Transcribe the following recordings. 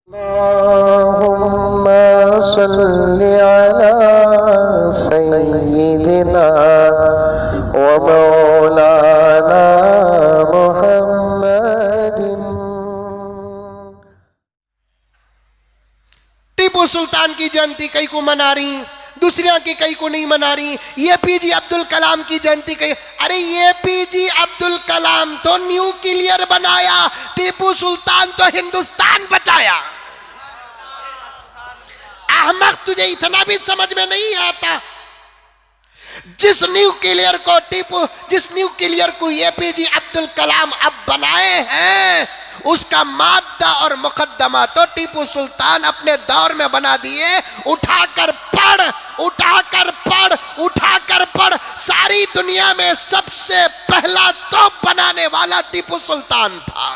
अल्लाहुम्मा सल्लि अला सय्यिदिना व मौलाना मुहम्मदिन। टीपू सुल्तान की जयंती कई को मना रही, दूसरियां की कई को नहीं मना रही। एपीजे अब्दुल कलाम की जयंती कई, अरे एपीजे अब्दुल कलाम तो न्यूक्लियर बनाया, टीपू सुल्तान तो हिंदुस्तान बचाया। अहमक, तुझे इतना भी समझ में नहीं आता? जिस न्यूक्लियर को एपीजे अब्दुल कलाम अब बनाए हैं, उसका मादा और मुकद्दमा तो टीपू सुल्तान अपने दौर में बना दिए। उठाकर पढ़, उठाकर पढ़, उठाकर पढ़। सारी दुनिया में सबसे पहला तोप बनाने वाला टीपू सुल्तान था।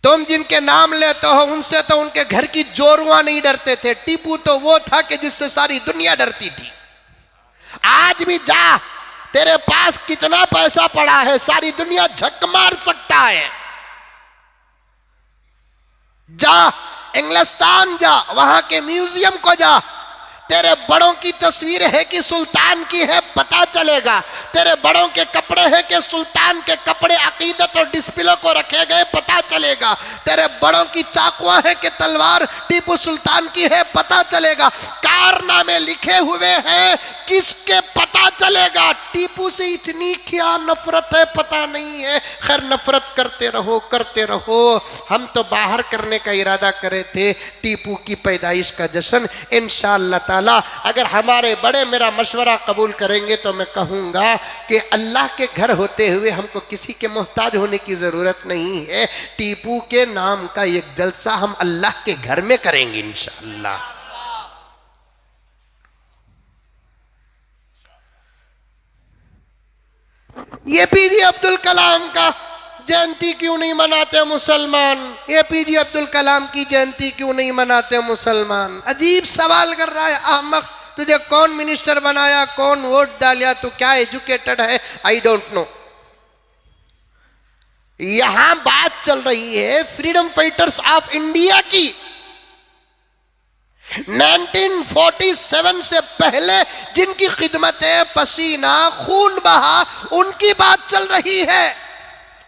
तुम जिनके नाम लेते हो उनसे तो उनके घर की जोरुआ नहीं डरते थे। टीपू तो वो था कि जिससे सारी दुनिया डरती थी। आज भी जा, तेरे पास कितना पैसा पड़ा है, सारी दुनिया झक मार सकता है। जा इंग्लिस्तान जा, वहां के म्यूजियम को जा, तेरे बड़ों की तस्वीर है कि सुल्तान की है पता चलेगा। तेरे बड़ों के कपड़े हैं कि सुल्तान के कपड़े अकीदत और डिस्प्ले को रखे गए पता चलेगा। तेरे बड़ों की चाकुआं है कि तलवार टीपू सुल्तान की है पता चलेगा। कारनामे लिखे हुए हैं किसके पता चलेगा। टीपू से इतनी क्या नफरत है पता नहीं है। खैर, नफरत करते रहो, करते रहो। हम तो बाहर करने का इरादा करे थे टीपू की पैदाइश का जश्न। इंशाअल्लाह ताला अगर हमारे बड़े मेरा मशवरा कबूल करेंगे तो मैं कहूँगा कि अल्लाह के घर होते हुए हमको किसी के मोहताज होने की ज़रूरत नहीं है। टीपू के नाम का एक जलसा हम अल्लाह के घर में करेंगे इंशाअल्लाह। एपीजे अब्दुल कलाम का जयंती क्यों नहीं मनाते मुसलमान? एपीजे अब्दुल कलाम की जयंती क्यों नहीं मनाते मुसलमान? अजीब सवाल कर रहा है अहमक। तुझे कौन मिनिस्टर बनाया, कौन वोट डालिया, तू क्या एजुकेटेड है? I don't know. यहां बात चल रही है फ्रीडम फाइटर्स ऑफ इंडिया की। 1947 से पहले जिनकी खिदमतें, पसीना, खून बहा, उनकी बात चल रही है,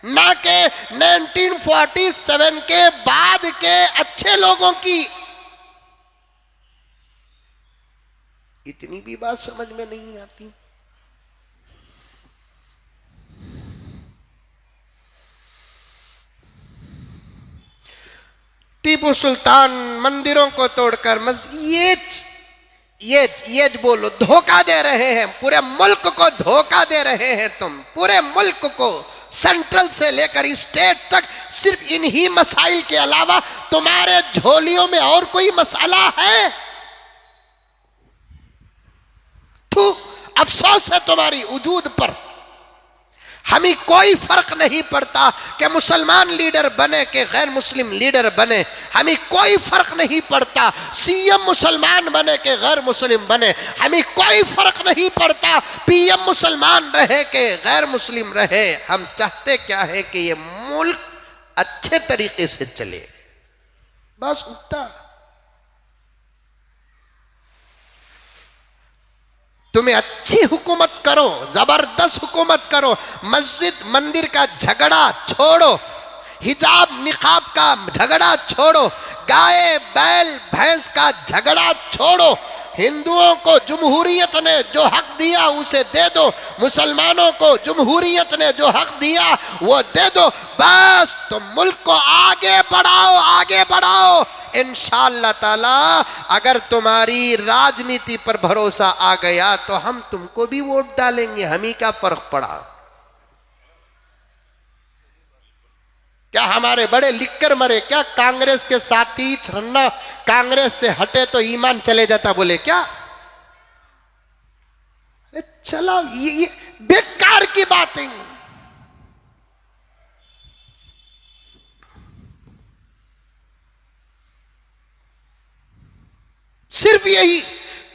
ना कि 1947 के बाद के अच्छे लोगों की। इतनी भी बात समझ में नहीं आती। टीपू सुल्तान मंदिरों को तोड़कर ये बोलो, धोखा दे रहे हैं, पूरे मुल्क को धोखा दे रहे हैं तुम, पूरे मुल्क को, सेंट्रल से लेकर स्टेट तक। सिर्फ इन्हीं मसाइल के अलावा तुम्हारे झोलियों में और कोई मसाला है? तू अफसोस है तुम्हारी वजूद पर। हमें कोई फर्क नहीं पड़ता कि मुसलमान लीडर बने कि गैर मुस्लिम लीडर बने, हमें कोई फर्क नहीं पड़ता। सीएम मुसलमान बने कि गैर मुस्लिम बने, हमें कोई फर्क नहीं पड़ता। पीएम मुसलमान रहे कि गैर मुस्लिम रहे। हम चाहते क्या है कि ये मुल्क अच्छे तरीके से चले, बस उतना। तुम्हें अच्छी हुकूमत करो, जबरदस्त हुकूमत करो। मस्जिद मंदिर का झगड़ा छोड़ो, हिजाब निकाब का झगड़ा छोड़ो, गाय बैल भैंस का झगड़ा छोड़ो। हिंदुओं को जमहूरियत ने जो हक दिया उसे दे दो, मुसलमानों को जमहूरियत ने जो हक दिया वो दे दो। बस तुम मुल्क को आगे बढ़ाओ, आगे बढ़ाओ। इंशाअल्लाह ताला अगर तुम्हारी राजनीति पर भरोसा आ गया तो हम तुमको भी वोट डालेंगे। हम ही क्या फर्क पड़ा? क्या हमारे बड़े लिखकर मरे क्या? कांग्रेस के साथी छन्ना कांग्रेस से हटे तो ईमान चले जाता बोले क्या? अरे चला, ये बेकार की बातें। सिर्फ यही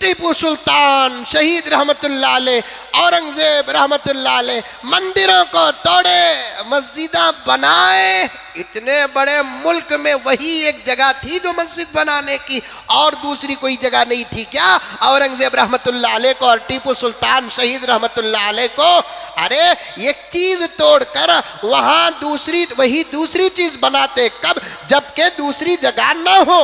टीपू सुल्तान शहीद रहमतुल्लाह अलैह, औरंगजेब रहमतुल्लाह अलैह मंदिरों को तोड़े, मस्जिदां बनाए। इतने बड़े मुल्क में वही एक जगह थी जो मस्जिद बनाने की, और दूसरी कोई जगह नहीं थी क्या? औरंगजेब रहमतुल्लाह अलैह को और टीपू सुल्तान शहीद रहमतुल्लाह अलैह को, अरे एक चीज तोड़कर वहां वही दूसरी चीज बनाते, कब? जबकि दूसरी जगह ना हो।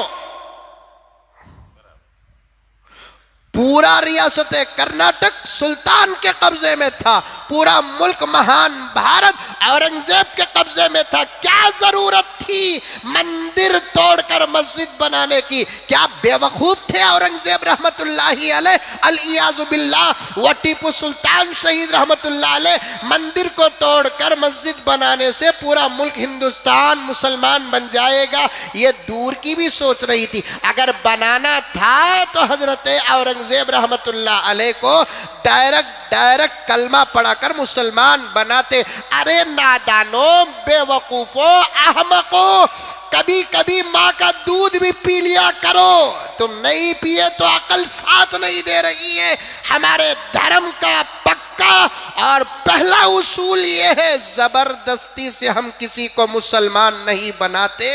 पूरा रियासत कर्नाटक सुल्तान के कब्जे में था, पूरा मुल्क महान भारत औरंगजेब के कब्जे में था। क्या जरूरत थी मंदिर तोड़कर मस्जिद बनाने की? क्या बेवकूफ थे औरंगजेब रहमतुल्लाहि अलैह? अल-इयाज़ु बिल्लाह। व टीपू सुल्तान शहीद रहमतुल्लाह अलैह मंदिर को तोड़कर मस्जिद बनाने से पूरा मुल्क हिंदुस्तान मुसलमान बन जाएगा, ये दूर की भी सोच रही थी। अगर बनाना था तो हजरत औरंगजेब रहमतुल्लाह अलैह को डायरेक्ट कलमा पढ़ाकर मुसलमान बनाते। अरे नादानो, बेवकूफो, अहमको, कभी कभी माँ का दूध भी पी लिया करो। तुम नहीं पिए तो अकल साथ नहीं दे रही है। हमारे धर्म का पक्का और पहला उसूल ये है, जबरदस्ती से हम किसी को मुसलमान नहीं बनाते।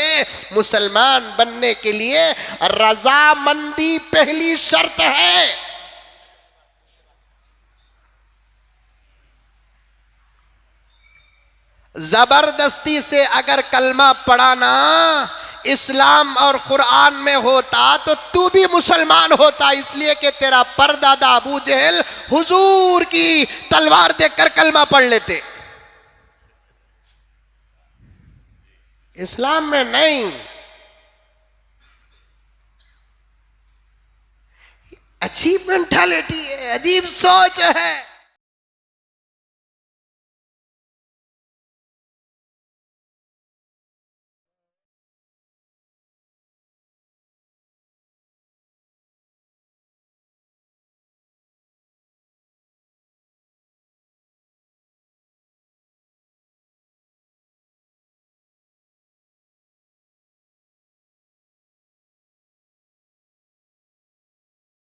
मुसलमान बनने के लिए रजामंदी पहली शर्त है। जबरदस्ती से अगर कलमा पढ़ाना इस्लाम और कुरान में होता तो तू भी मुसलमान होता, इसलिए कि तेरा परदादा अबू जहल हुजूर की तलवार देखकर कलमा पढ़ लेते। इस्लाम में नहीं। अजीब मेंटालिटी है, अजीब सोच है।